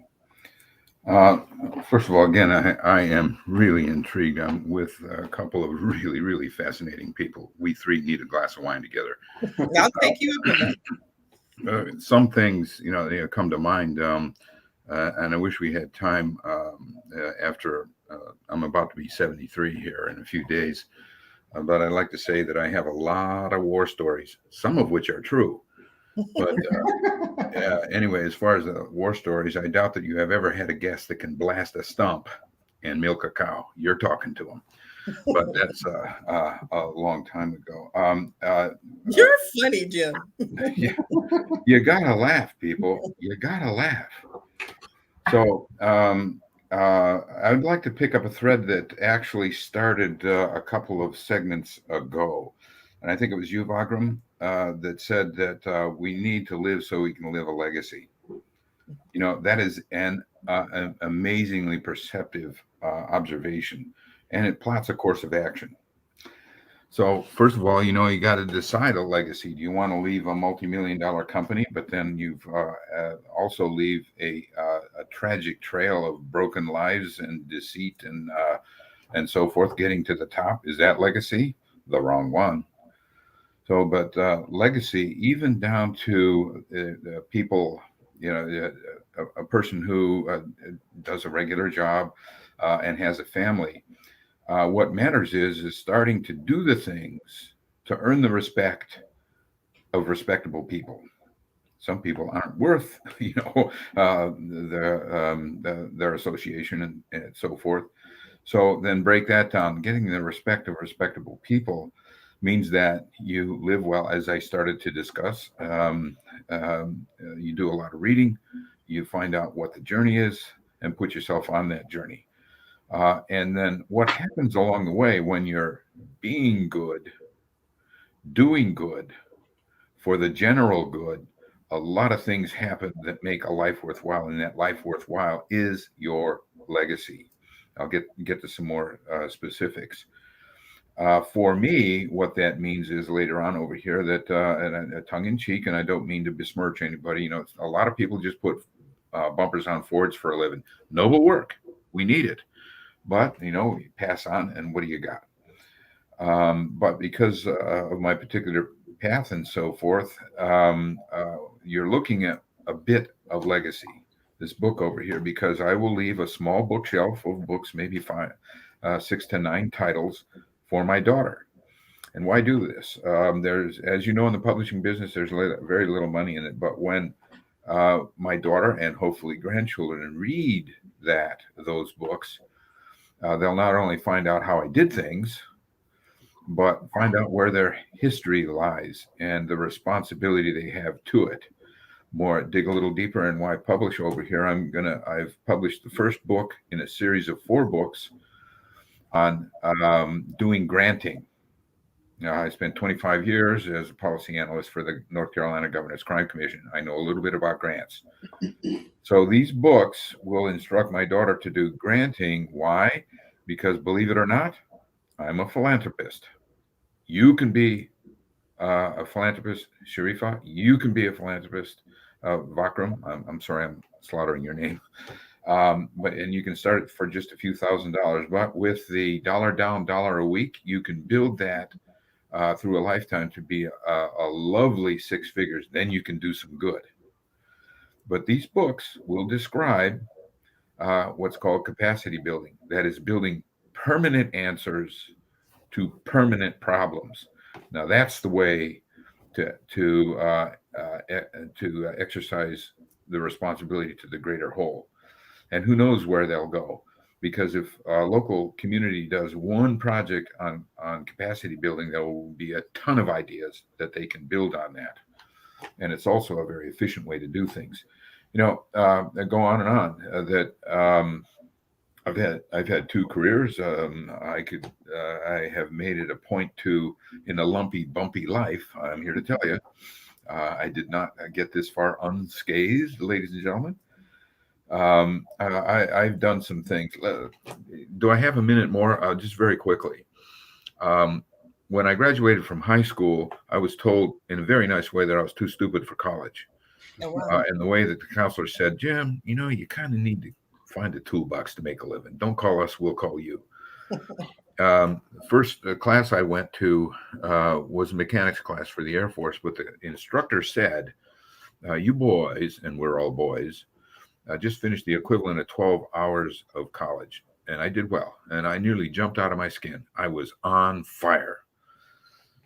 [SPEAKER 3] First of all, again, I am really intrigued. I'm with a couple of really, really fascinating people. We three need a glass of wine together.
[SPEAKER 2] I'll take you up on
[SPEAKER 3] that. Some things, they come to mind, and I wish we had time after I'm about to be 73 here in a few days. But I'd like to say that I have a lot of war stories, some of which are true. But anyway, as far as the war stories, I doubt that you have ever had a guest that can blast a stump and milk a cow. You're talking to them. But that's a long time ago.
[SPEAKER 2] You're funny, Jim.
[SPEAKER 3] Yeah, you gotta laugh, people. You gotta laugh. So I'd like to pick up a thread that actually started a couple of segments ago. And I think it was you, Vikram, that said that we need to live so we can live a legacy. That is an amazingly perceptive observation, and it plots a course of action. So first of all, you got to decide a legacy. Do you want to leave a multi-million-dollar company, but then you've also leave a tragic trail of broken lives and deceit and so forth getting to the top? Is that legacy? The wrong one. So, but legacy, even down to the people, a person who does a regular job and has a family. What matters is starting to do the things to earn the respect of respectable people. Some people aren't worth, their association and so forth. So then break that down. Getting the respect of respectable people means that you live well, as I started to discuss. You do a lot of reading, you find out what the journey is, and put yourself on that journey. And then what happens along the way when you're being good, doing good for the general good, a lot of things happen that make a life worthwhile, and that life worthwhile is your legacy. I'll get to some more specifics. For me, what that means is later on over here that and tongue-in-cheek, and I don't mean to besmirch anybody, a lot of people just put bumpers on Fords for a living. Noble work. We need it. But, you pass on, and what do you got? But because of my particular path and so forth, you're looking at a bit of legacy. This book over here, because I will leave a small bookshelf of books, maybe 6 to 9 titles for my daughter. And why do this? There's, as you know, in the publishing business, there's very little money in it. But when my daughter and hopefully grandchildren read those books, they'll not only find out how I did things, but find out where their history lies and the responsibility they have to it. Dig a little deeper and why publish over here. I've published the first book in a series of 4 books on doing granting. I spent 25 years as a policy analyst for the North Carolina Governor's Crime Commission. I know a little bit about grants. So these books will instruct my daughter to do granting. Why? Because believe it or not, I'm a philanthropist. You can be a philanthropist, Sharifah. You can be a philanthropist, Vikram. I'm sorry, I'm slaughtering your name. And you can start it for just a few $1,000s. But with the $1 down, $1 a week, you can build that through a lifetime to be a lovely 6 figures. Then you can do some good. But these books will describe what's called capacity building. That is building permanent answers to permanent problems. Now that's the way to exercise the responsibility to the greater whole. And who knows where they'll go? Because if a local community does one project on capacity building, there will be a ton of ideas that they can build on that. And it's also a very efficient way to do things. Go on and on. I've had two careers. I have made it a point to, in a lumpy, bumpy life, I'm here to tell you, I did not get this far unscathed, ladies and gentlemen. I've done some things. Do I have a minute more? Just very quickly. When I graduated from high school, I was told in a very nice way that I was too stupid for college.
[SPEAKER 2] Oh, wow.
[SPEAKER 3] And the way that the counselor said, Jim, you kind of need to find a toolbox to make a living. Don't call us, we'll call you. First class I went to was a mechanics class for the Air Force, but the instructor said, you boys, and we're all boys, just finished the equivalent of 12 hours of college. And I did well, and I nearly jumped out of my skin. I was on fire.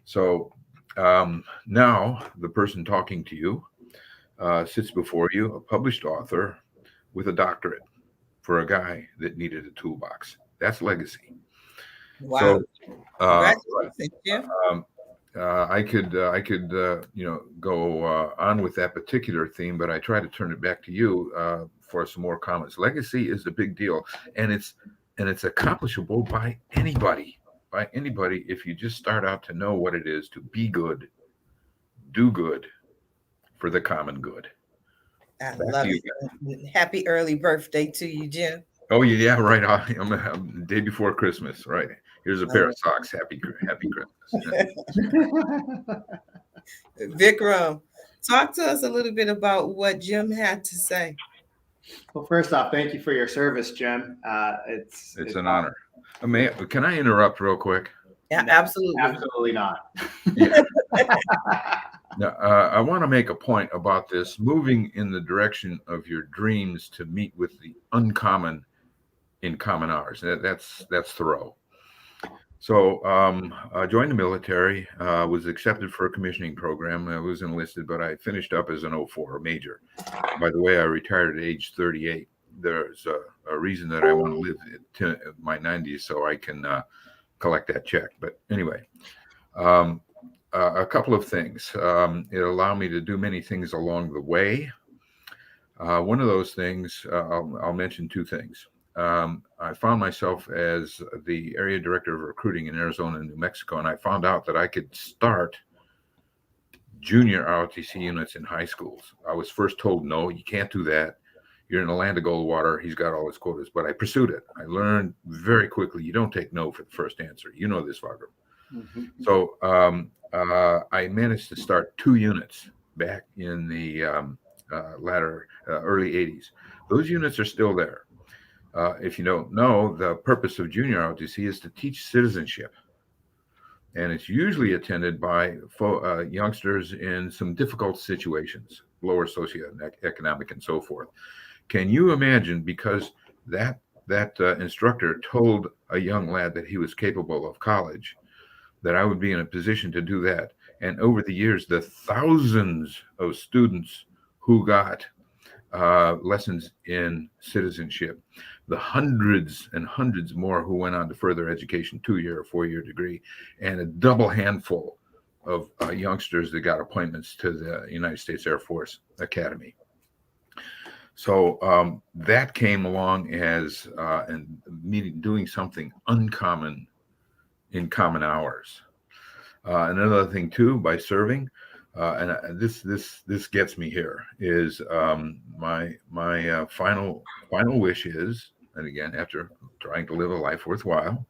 [SPEAKER 3] So now the person talking to you sits before you, a published author with a doctorate for a guy that needed a toolbox. That's legacy.
[SPEAKER 2] Wow.
[SPEAKER 3] So,
[SPEAKER 2] Congratulations, Jim.
[SPEAKER 3] I could go on with that particular theme, but I try to turn it back to you for some more comments. Legacy is a big deal, and it's accomplishable by anybody. If you just start out to know what it is to be good, do good for the common good.
[SPEAKER 2] I love it. Happy early birthday to you, Jim.
[SPEAKER 3] Oh yeah, right. I'm day before Christmas, right? Here's a pair of socks. Happy Christmas.
[SPEAKER 2] Vikram, talk to us a little bit about what Jim had to say.
[SPEAKER 4] Well, first off, thank you for your service, Jim. It's
[SPEAKER 3] an honor. Can I interrupt real quick?
[SPEAKER 2] Yeah, absolutely.
[SPEAKER 4] Absolutely not.
[SPEAKER 3] Yeah. Now, I want to make a point about this, moving in the direction of your dreams to meet with the uncommon in common hours. That's Thoreau. So I joined the military, was accepted for a commissioning program. I was enlisted, but I finished up as an 04, a major. By the way, I retired at age 38. There's a reason that I want to live to my 90s so I can collect that check. But anyway, a couple of things. It allowed me to do many things along the way. One of those things, I'll mention two things. I found myself as the area director of recruiting in Arizona and New Mexico, and I found out that I could start junior ROTC units in high schools. I was first told, no, you can't do that. You're in the land of gold water. He's got all his quotas, but I pursued it. I learned very quickly, you don't take no for the first answer. You know this, Vikram. Mm-hmm. So I managed to start 2 units back in the early 80s. Those units are still there. If you don't know, the purpose of junior ROTC is to teach citizenship. And it's usually attended by youngsters in some difficult situations, lower socioeconomic and so forth. Can you imagine, because that instructor told a young lad that he was capable of college, that I would be in a position to do that. And over the years, the thousands of students who got lessons in citizenship, the hundreds and hundreds more who went on to further education, 2-year or 4-year degree, and a double handful of youngsters that got appointments to the United States Air Force Academy. So that came along as doing something uncommon in common hours. Another thing too, by serving, and this gets me here, is my final wish is, and again, after trying to live a life worthwhile,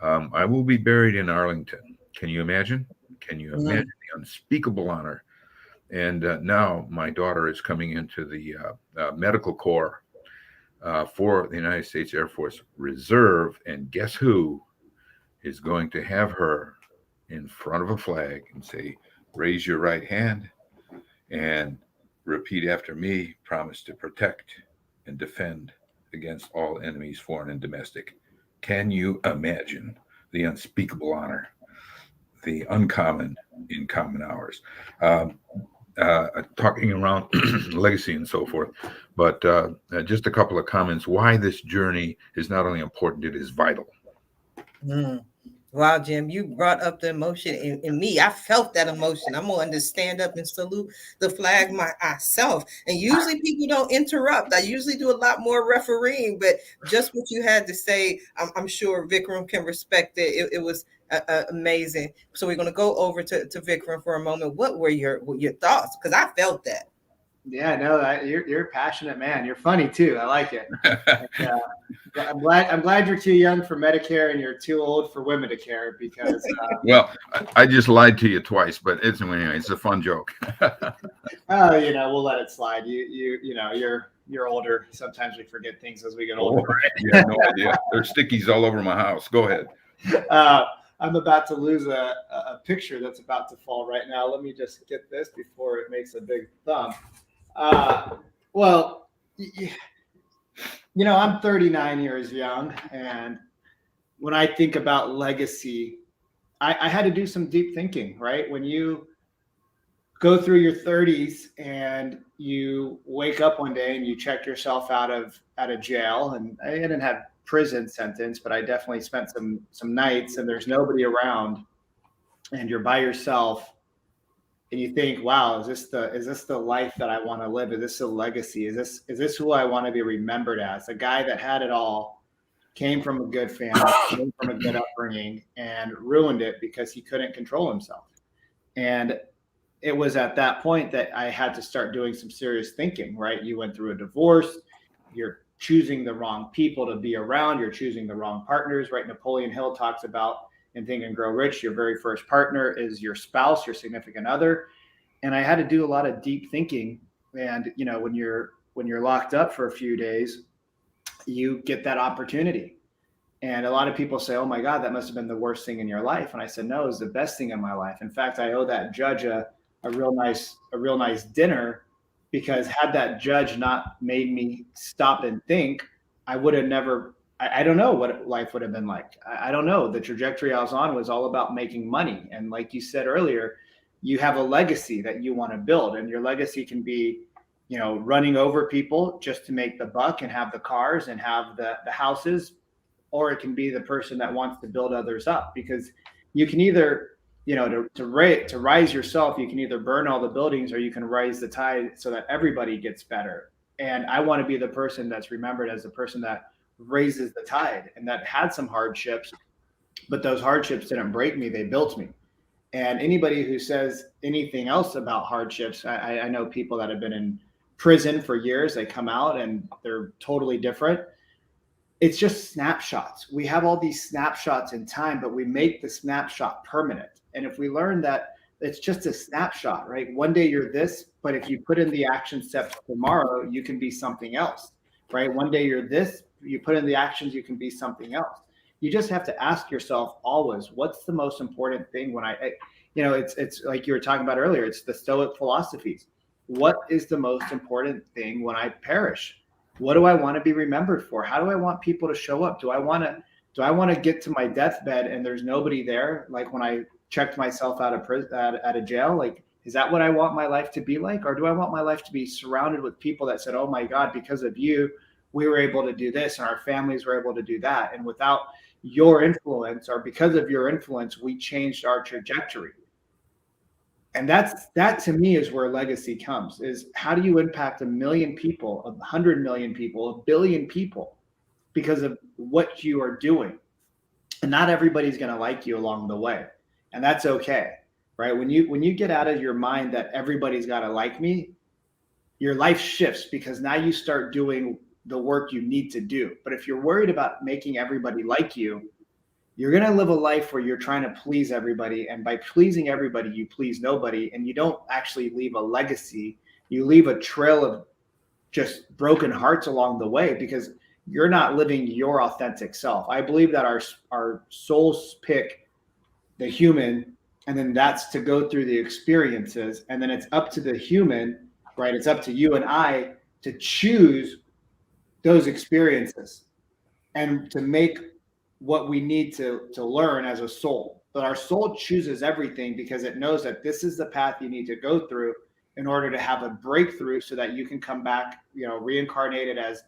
[SPEAKER 3] I will be buried in Arlington. Can you imagine? Can you imagine the unspeakable honor? And now my daughter is coming into the medical corps for the United States Air Force Reserve, and guess who is going to have her in front of a flag and say, raise your right hand and repeat after me, promise to protect and defend against all enemies, foreign and domestic. Can you imagine the unspeakable honor, the uncommon in common hours? Talking around legacy and so forth, but just a couple of comments why this journey is not only important, it is vital.
[SPEAKER 2] Wow, Jim, you brought up the emotion in me. I felt that emotion. I'm going to stand up and salute the flag myself. And usually people don't interrupt. I usually do a lot more refereeing, but just what you had to say, I'm sure Vikram can respect it. It was amazing. So we're going to go over to Vikram for a moment. What were your thoughts? Because I felt that.
[SPEAKER 4] Yeah, no, you're a passionate man. You're funny too. I like it. I'm glad you're too young for Medicare and you're too old for women to care because.
[SPEAKER 3] Well, I just lied to you twice, but anyway, it's a fun joke.
[SPEAKER 4] Oh, we'll let it slide. You're older. Sometimes we forget things as we get older.
[SPEAKER 3] You have no idea. There's stickies all over my house. Go ahead.
[SPEAKER 4] I'm about to lose a picture that's about to fall right now. Let me just get this before it makes a big thump. Well, I'm 39 years young, and when I think about legacy, I had to do some deep thinking, right? When you go through your 30s and you wake up one day and you check yourself out of jail, and I didn't have prison sentence, but I definitely spent some nights and there's nobody around and you're by yourself and you think, wow, is this the life that I want to live? Is this a legacy? Is this who I want to be remembered as? A guy that had it all, came from a good family, came from a good upbringing, and ruined it because he couldn't control himself. And it was at that point that I had to start doing some serious thinking, right? You went through a divorce, you're choosing the wrong people to be around, you're choosing the wrong partners, right? Napoleon Hill talks about in Think and Grow Rich, your very first partner is your spouse, your significant other. And I had to do a lot of deep thinking. And when you're locked up for a few days, you get that opportunity. And a lot of people say, oh my God, that must have been the worst thing in your life. And I said, no, it was the best thing in my life. In fact, I owe that judge a real nice dinner, because had that judge not made me stop and think, I would have never, I don't know what life would have been like. I don't know. The trajectory I was on was all about making money. And like you said earlier, you have a legacy that you want to build, and your legacy can be, running over people just to make the buck and have the cars and have the houses, or it can be the person that wants to build others up, because you can either, to rise yourself, you can either burn all the buildings or you can rise the tide so that everybody gets better. And I want to be the person that's remembered as the person that raises the tide and that had some hardships, but those hardships didn't break me, they built me. And anybody who says anything else about hardships, I know people that have been in prison for years, they come out and they're totally different. It's just snapshots. We have all these snapshots in time, but we make the snapshot permanent. And if we learn that it's just a snapshot, right? One day you're this, but if you put in the action steps tomorrow, you can be something else, right? One day you're this, you put in the actions, you can be something else. You just have to ask yourself always, what's the most important thing when it's like you were talking about earlier, it's the Stoic philosophies. What is the most important thing when I perish? What do I want to be remembered for? How do I want people to show up? Do I want to get to my deathbed and there's nobody there? Like when I checked myself out of prison, out of jail, like, is that what I want my life to be like? Or do I want my life to be surrounded with people that said, oh my God, because of you, we were able to do this and our families were able to do that. And without your influence, or because of your influence, we changed our trajectory. And that to me is where legacy comes, is how do you impact 1 million people, 100 million people, 1 billion people because of what you are doing? And not everybody's going to like you along the way. And that's okay, right? When you get out of your mind that everybody's got to like me, your life shifts, because now you start doing the work you need to do. But if you're worried about making everybody like you, you're going to live a life where you're trying to please everybody. And by pleasing everybody, you please nobody. And you don't actually leave a legacy. You leave a trail of just broken hearts along the way, because you're not living your authentic self. I believe that our souls pick the human, and then that's to go through the experiences. And then it's up to the human, right? It's up to you and I to choose those experiences and to make what we need to learn as a soul. But our soul chooses everything because it knows that this is the path you need to go through in order to have a breakthrough, so that you can come back, reincarnated as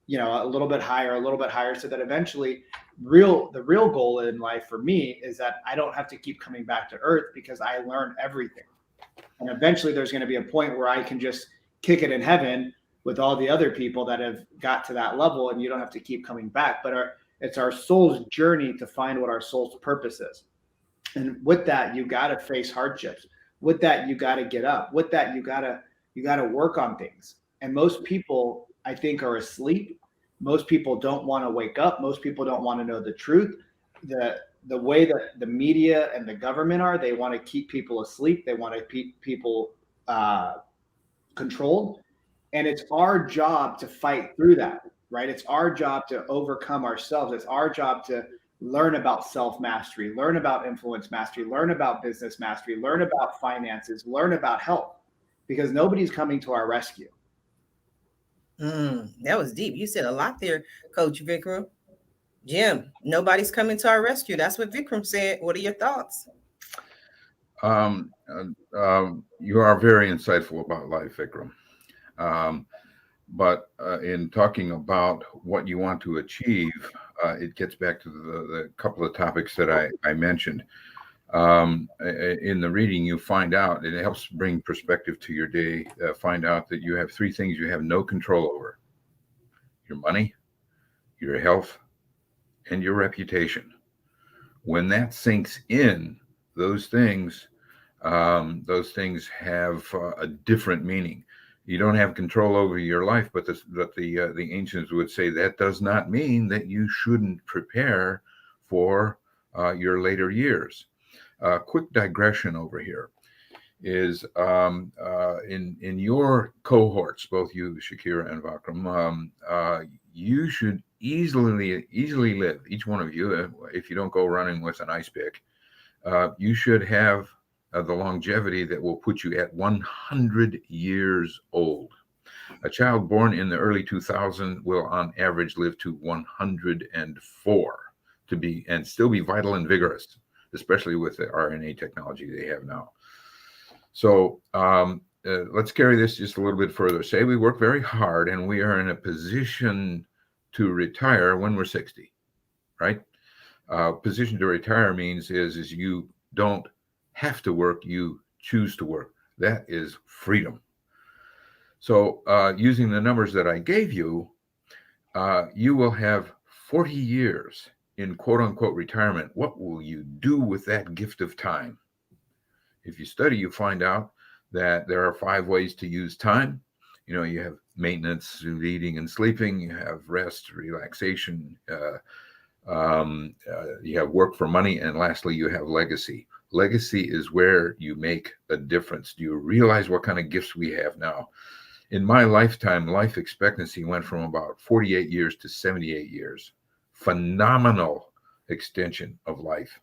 [SPEAKER 4] a little bit higher, so that eventually the real goal in life for me is that I don't have to keep coming back to earth, because I learned everything. And eventually there's going to be a point where I can just kick it in heaven with all the other people that have got to that level, and you don't have to keep coming back. But it's our soul's journey to find what our soul's purpose is. And with that, you got to face hardships. With that, you got to get up. With that, you got to work on things. And most people, I think, are asleep. Most people don't want to wake up. Most people don't want to know the truth. The way that the media and the government are, they want to keep people asleep. They want to keep people controlled. And it's our job to fight through that, right? It's our job to overcome ourselves. It's our job to learn about self-mastery, learn about influence mastery, learn about business mastery, learn about finances, learn about health, because nobody's coming to our rescue.
[SPEAKER 2] That was deep. You said a lot there, Coach Vikram. Jim, nobody's coming to our rescue. That's what Vikram said. What are your thoughts?
[SPEAKER 3] You are very insightful about life, Vikram. But in talking about what you want to achieve, it gets back to the couple of topics that I mentioned. In the reading, you find out, it helps bring perspective to your day, find out that you have three things you have no control over: your money, your health, and your reputation. When that sinks in, those things have a different meaning. You don't have control over your life, but the ancients would say that does not mean that you shouldn't prepare for your later years. Quick digression over here is in your cohorts, both you, Shakira, and Vikram, you should easily live, each one of you, if you don't go running with an ice pick, you should have the longevity that will put you at 100 years old. A child born in the early 2000s will on average live to 104 and still be vital and vigorous, especially with the RNA technology they have now. So let's carry this just a little bit further. Say we work very hard and we are in a position to retire when we're 60, right? Position to retire means is you don't have to work, you choose to work. That is freedom. So using the numbers that I gave you, you will have 40 years in quote unquote retirement. What will you do with that gift of time? If you study, you find out that there are 5 ways to use time. You have maintenance, eating and sleeping, you have rest, relaxation, you have work for money, and lastly, you have legacy. Legacy is where you make a difference. Do you realize what kind of gifts we have now? In my lifetime, life expectancy went from about 48 years to 78 years. Phenomenal extension of life.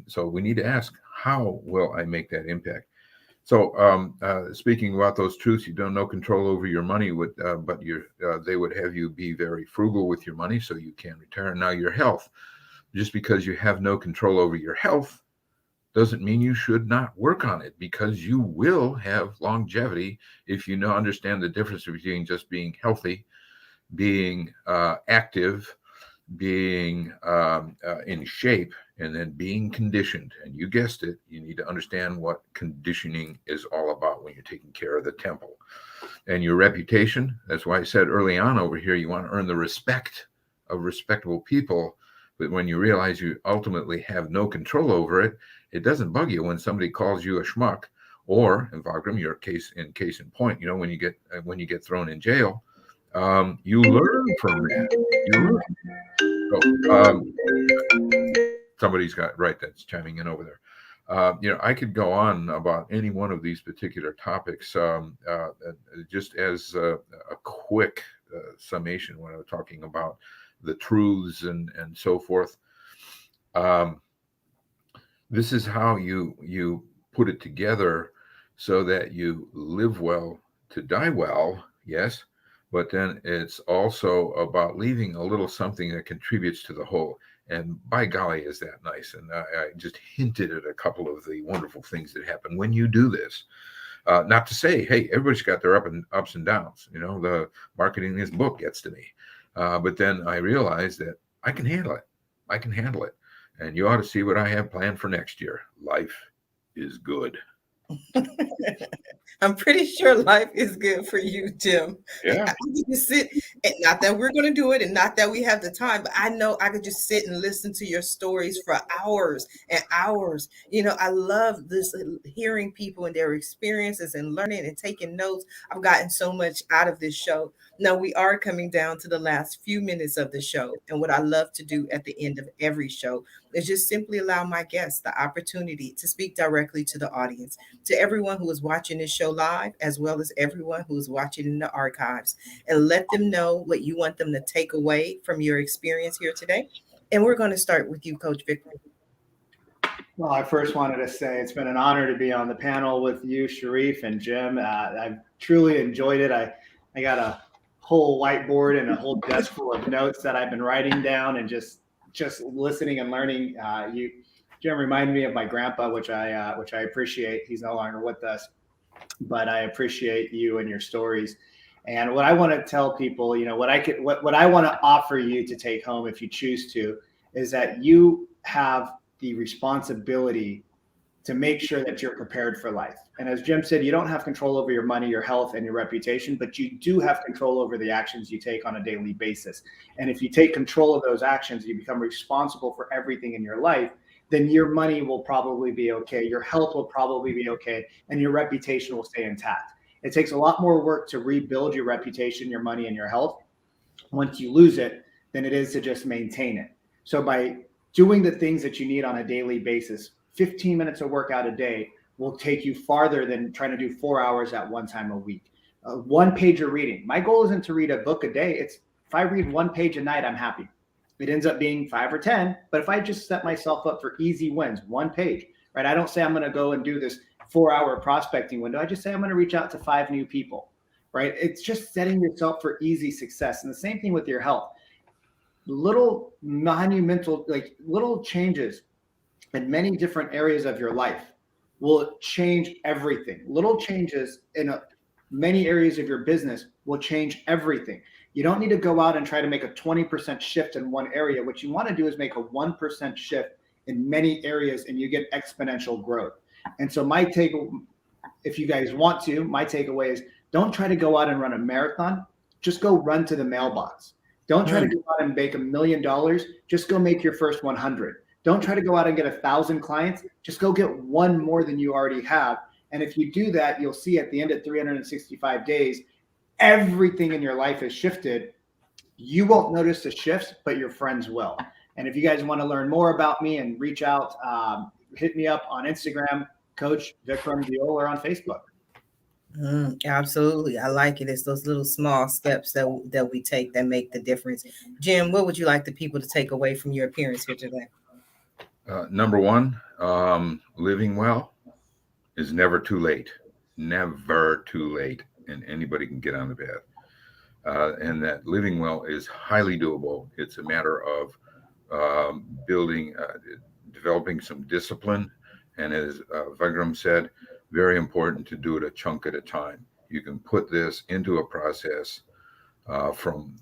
[SPEAKER 3] So we need to ask, how will I make that impact? So speaking about those truths, you don't know control over your money, but they would have you be very frugal with your money so you can retire. Now your health, just because you have no control over your health doesn't mean you should not work on it, because you will have longevity if you understand the difference between just being healthy, being active, being in shape, and then being conditioned. And you guessed it, you need to understand what conditioning is all about when you're taking care of the temple. And your reputation, that's why I said early on over here, you want to earn the respect of respectable people. But when you realize you ultimately have no control over it, it doesn't bug you when somebody calls you a schmuck, or in Vikram, your case in point, when you get thrown in jail, you learn from that. Somebody's got right. That's chiming in over there. I could go on about any one of these particular topics. Just as a quick summation, when I was talking about the truths and so forth. This is how you put it together so that you live well to die well, yes, but then it's also about leaving a little something that contributes to the whole. And by golly, is that nice. And I just hinted at a couple of the wonderful things that happen when you do this. Not to say, hey, everybody's got their ups and downs. The marketing this book gets to me. But then I realized that I can handle it. I can handle it. And you ought to see what I have planned for next year. Life is good.
[SPEAKER 2] I'm pretty sure life is good for you, Jim.
[SPEAKER 3] Yeah.
[SPEAKER 2] I could just sit, and not that we're going to do it and not that we have the time, but I know I could just sit and listen to your stories for hours and hours. I love this, hearing people and their experiences and learning and taking notes. I've gotten so much out of this show. Now, we are coming down to the last few minutes of the show. And what I love to do at the end of every show is just simply allow my guests the opportunity to speak directly to the audience, to everyone who is watching this show live, as well as everyone who is watching in the archives, and let them know what you want them to take away from your experience here today. And we're going to start with you, Coach Vikram.
[SPEAKER 4] Well, I first wanted to say it's been an honor to be on the panel with you, Sharif and Jim. I've truly enjoyed it. I got a whole whiteboard and a whole desk full of notes that I've been writing down and just listening and learning. Jim reminded me of my grandpa, which I appreciate. He's no longer with us, but I appreciate you and your stories. And what I want to tell people, what I want to offer you to take home, if you choose to, is that you have the responsibility to make sure that you're prepared for life. And as Jim said, you don't have control over your money, your health, and your reputation, but you do have control over the actions you take on a daily basis. And if you take control of those actions, you become responsible for everything in your life, then your money will probably be okay, your health will probably be okay, and your reputation will stay intact. It takes a lot more work to rebuild your reputation, your money, and your health once you lose it than it is to just maintain it. So by doing the things that you need on a daily basis, 15 minutes of workout a day will take you farther than trying to do 4 hours at one time a week. One page of reading. My goal isn't to read a book a day. If I read one page a night, I'm happy. It ends up being 5 or 10, but if I just set myself up for easy wins, one page, right? I don't say I'm going to go and do this 4-hour prospecting window. I just say I'm going to reach out to 5 new people, right? It's just setting yourself for easy success. And the same thing with your health. Little monumental, little changes in many different areas of your life will change everything. Little changes in many areas of your business will change everything. You don't need to go out and try to make a 20% shift in one area. What you want to do is make a 1% shift in many areas, and you get exponential growth. And so if you guys want to, my takeaway is don't try to go out and run a marathon. Just go run to the mailbox. Don't try to go out and make $1 million. Just go make your first 100. Don't try to go out and get 1,000 clients. Just go get one more than you already have. And if you do that, you'll see at the end of 365 days, everything in your life has shifted. You won't notice the shifts, but your friends will. And if you guys want to learn more about me and reach out, hit me up on Instagram, Coach Vikram Deol, or on Facebook.
[SPEAKER 2] Absolutely. I like it. It's those little small steps that we take that make the difference. Jim, what would you like the people to take away from your appearance here today?
[SPEAKER 3] Number one, living well is never too late. Never too late. And anybody can get on the path. And that living well is highly doable. It's a matter of developing some discipline. And as Vikram said, very important to do it a chunk at a time. You can put this into a process from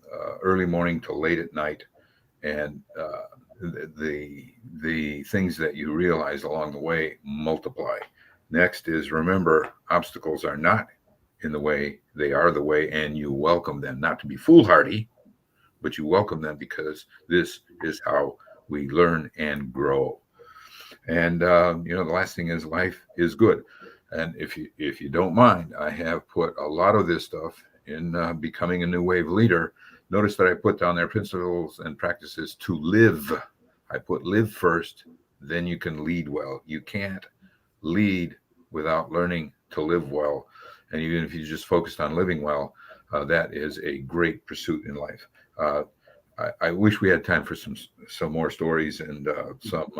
[SPEAKER 3] early morning to late at night. And the things that you realize along the way multiply. Next is, remember, obstacles are not in the way, they are the way, and you welcome them. Not to be foolhardy, but you welcome them because this is how we learn and grow. And the last thing is life is good. And if you don't mind, I have put a lot of this stuff in Becoming a New Wave Leader. Notice that I put down there principles and practices to live. I put live first, then you can lead well. You can't lead without learning to live well. And even if you just focused on living well, that is a great pursuit in life. I wish we had time for some more stories and some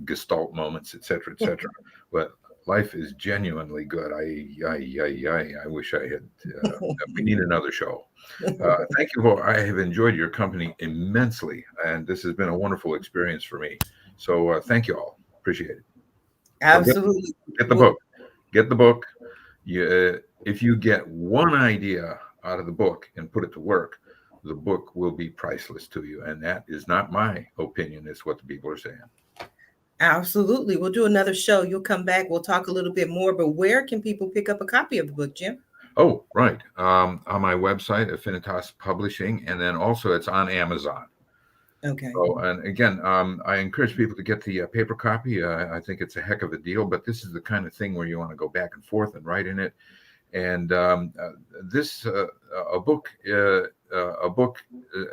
[SPEAKER 3] gestalt moments, et cetera, et cetera. But life is genuinely good. I wish I had. We need another show. Thank you. I have enjoyed your company immensely, and this has been a wonderful experience for me. So thank you all. Appreciate it.
[SPEAKER 2] Absolutely.
[SPEAKER 3] Get the book. Get the book. if you get one idea out of the book and put it to work, the book will be priceless to you. And that is not my opinion. It's what the people are saying.
[SPEAKER 2] Absolutely. We'll do another show. You'll come back. We'll talk a little bit more. But where can people pick up a copy of the book, Jim?
[SPEAKER 3] Oh, right. On my website, Affinitas Publishing, and then also it's on Amazon.
[SPEAKER 2] Okay.
[SPEAKER 3] So, and again, I encourage people to get the paper copy. I think it's a heck of a deal, but this is the kind of thing where you want to go back and forth and write in it. And a book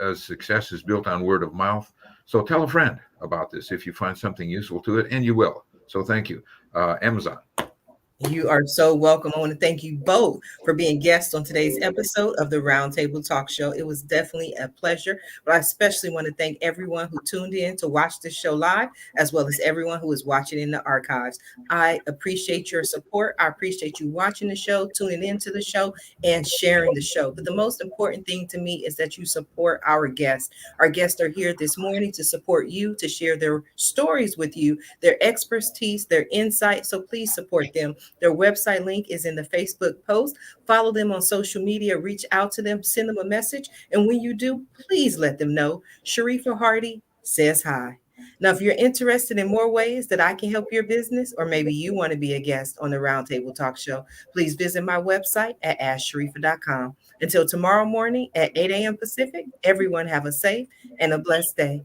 [SPEAKER 3] as success is built on word of mouth. So tell a friend about this if you find something useful to it, and you will. So thank you. Amazon.
[SPEAKER 2] You are so welcome. I want to thank you both for being guests on today's episode of the Roundtable Talk Show. It was definitely a pleasure, but I especially want to thank everyone who tuned in to watch this show live, as well as everyone who is watching in the archives. I appreciate your support. I appreciate you watching the show, tuning into the show, and sharing the show. But the most important thing to me is that you support our guests. Our guests are here this morning to support you, to share their stories with you, their expertise, their insight. So please support them. Their website link is in the Facebook post. Follow them on social media, reach out to them, send them a message. And when you do, please let them know Sharifah Hardie says hi. Now, if you're interested in more ways that I can help your business, or maybe you want to be a guest on the Roundtable Talk Show, please visit my website at AskSharifah.com. Until tomorrow morning at 8 a.m. Pacific, everyone have a safe and a blessed day.